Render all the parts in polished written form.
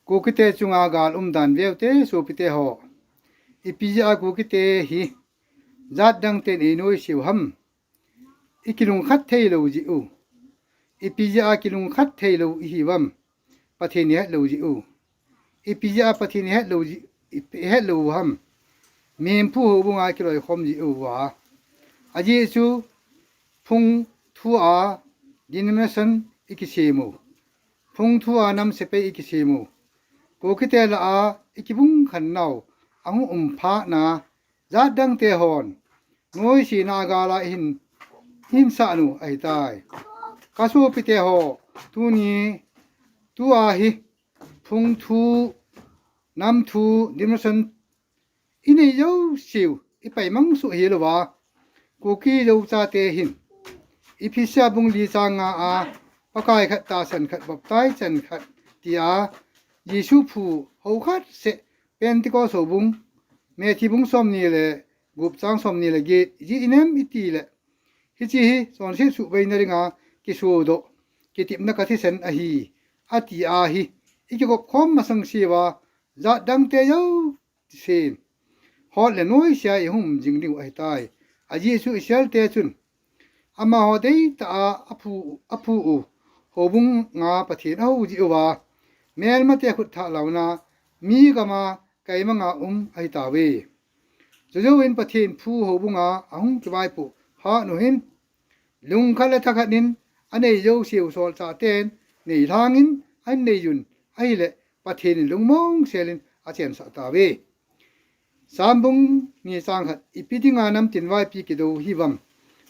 กูกิเตจุงากาลดันเววเตสูปิเตหออีปีจะกูกิเตฮีจัดดังเตนอินุยสิวหัมอีกิลุงขัดเทโลจิอูอีปีจะกิลุงขัดเทโลอีหิวัมปะเทเนโลจิอูอีปีจะปะเทเนโลจิเฮโลหัมเมมผู้หูบุงอากิโลยคมจิอูวะอาจิจูพุงทัวดินเมสันอีกิเซมูพุงทัวนำเสเปอีกิเซมูกูคิเตละอาอีกิบุงขันนาวอังพานาจัดดังเตหอนงวยสีนากาลาหินสานุไอตายกาสูปิเตหอตูนีตูอาหิพุงทูนำทูดิมสันอินเยาสิวอีไปมังสุเฮลวากูกีโยจาเตหินอีพิษาบุงลีจางอาปะกายขัดตาสันขัดบบไตสันขัดตีอายิสุผู้หูขัดเสเป็นที่ก็สบุงเมที่บุงสมนี่เลยกุบจางสมนี่เลยเกจีอินเอ็มอิตีเลยฮิจิฮิสอนเสสุไปนริงากิสูโดกิติมนักที่เซนอหีอาตีอาฮีอีกกบคอมมาสังสีว่าจัดดังเตยาวเซนฮอดเลน้อยเสียอีหุ่มจิงลิวไอตายอายิสุอิเชลเตจุนอามาฮอดได้ตาอภูอูโหบุงงาปะเทนเอาจิวาเมลมาเตขุดทะเหล่านามีกะมาไกมังอาไอตาเวจะเวินปะเทนผู้โหบุงอาจะไว้ปุพาหนุหินลุงคัลทักนินอันนี้โยเสียวโซลซาเตนในทางินอันนี้ยุนไอเละปะเทนลุงมองเซลินอาเจียนสัตาเวสามบุงมีสังหัดอีพิธิงานำตินไว้ปีกิโดฮิวัม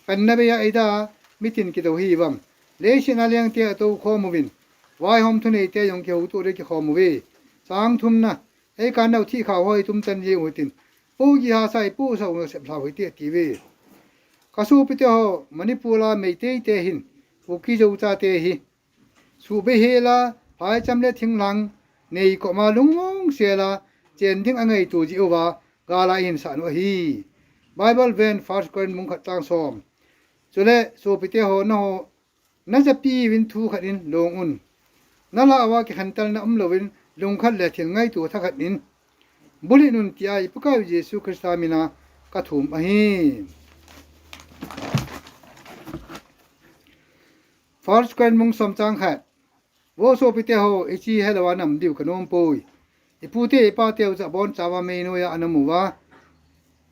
เป็นนเบียไอดามิตินกิโดฮิวัมเลชินาเลียงเตะตัวข้อมูลวายหอมทุนเตะยงเกี่ยวตัวเด็กข้อมูลสังทุมนะไอการเอาที่ข่าวให้ทุมจันยีอุตินปูกีหาใส่ปูสาวเสพลาวเตะทีวีกสูปิเตหมณิปุระไม่เตะเตหินปูกีจูจาเตหิสูเบเฮลาพายจำเล็ดทิ้งหลังในก็มาลุงมองเสียละเจนทิ้งอังไงตัวจิโอวากาลาอินสานุฮีไบเบิลเวนฟาสกันมุงขัดจางซอมจุเลสูปิเตหนอน่าจะปีวินทูขัดอินลงอุนนั่นละว่ากิขันตัลนะลวินลงขัดเละทิ้งไงตัวทักขัดอินบุลินุนที่ไอพระเจ้าเยซูคริสต์มินากระถุมอหิฟาสกันมุงสมจังขัดว่าสูปิเตหอิจิเฮลวานำดิวขนมปุยอีผู้ที่ป้าเตียวจะบอนจาวาเมนูยาอนุมัว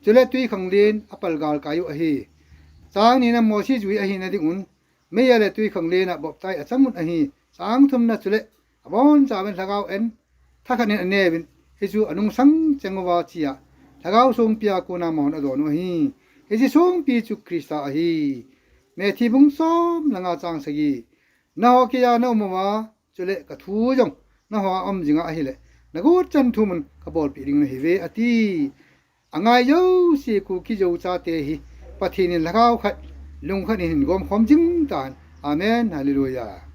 จุเลตุยขังเลียนอปัลกาลกายุอหิจางนี้นะโมชิจุยอหินาดิอุนไม่ยาเลตุยขังเลียนบอกใจอาจมุดอหิจางทุมนะจุเลบอนจาเป็นทะกาวเอ็นทักขันอันเนวินฮิจูอนุสังจังวาชียทะกาวทรงปียากูนามอนอดอนุอหิฮิจิทรงปีจุคริสตาอหิเมธีบุงซ้อมลังอาจางสกีนาฮกิยานาอุมวาจุเลกะทูจงนาฮวาอมจิงอหิเลนักวัดจันทุมันกบอลปีริงนะฮิเวอตีอ่างไงโยสิกูคิโยจาเตหิปะเทนินละก้าวขัดลุงขัดหินกอมความจิงตานอาเมนฮาเลลูยา